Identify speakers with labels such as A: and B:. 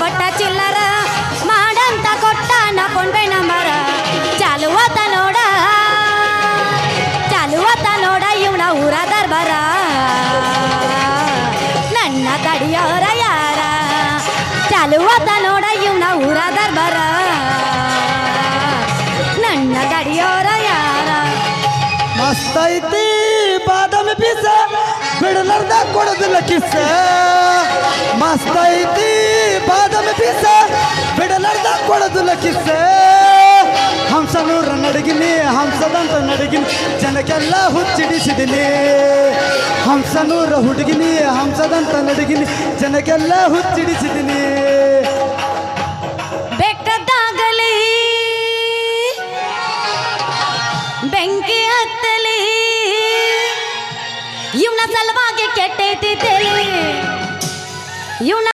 A: ಕೊಟ್ಟ ಚಿಲ್ಲರ ಮಾಡಂತ ಕೊಟ್ಟ ನಾ ಫೋನ್ ಪೇ ನಂಬರ ಚಾಲುವತ ನೋಡ ಇವನ ಊರ ದರ್ಬಾರ ನನ್ನ ತಡಿಯೋರ ಯಾರ ಚಾಲುವತ ನೋಡ ಇವನ ಊರ ದರ್ಬಾರ ನನ್ನ ತಡಿಯೋರ ಯಾರ
B: ಮಸ್ತ್ ಐತಿ ಬಾದಾಮಿ ಪೀಸ ಬಿಡಲಾರ್ದ ಕೊಡೋದಿಲ್ಲ ಕಿಸ್ಸ ಮಸ್ತ್ ಐತಿ ಬಾದಾಮಿ ಪೀಸ ಬಿಡಲಾರ್ದ ಕೊಡೋದಿಲ್ಲ ಕಿಸ್ಸ ಹಂಸನೂರ ನಡಗಿನಿ ಹಂಸದಂತ ನಡಗಿನಿ ಜನಕ್ಕೆಲ್ಲ ಹುಚ್ಚಿಡಿಸಿದಿನಿ ಹಂಸನೂರ ಹುಡುಗಿನಿ ಹಂಸದಂತ ನಡಗಿನಿ ಜನಕ್ಕೆಲ್ಲ ಹುಚ್ಚಿಡಿಸಿದಿನಿ
A: ಬೆಟ್ಟದಾಗಲಿ ಬೆಂಕಿ ಹತ್ತಲಿ ಇವನ ಸಲುವಾಗಿ ಕೆಟ್ಟೈತಿ ತಲೆ ಇವನ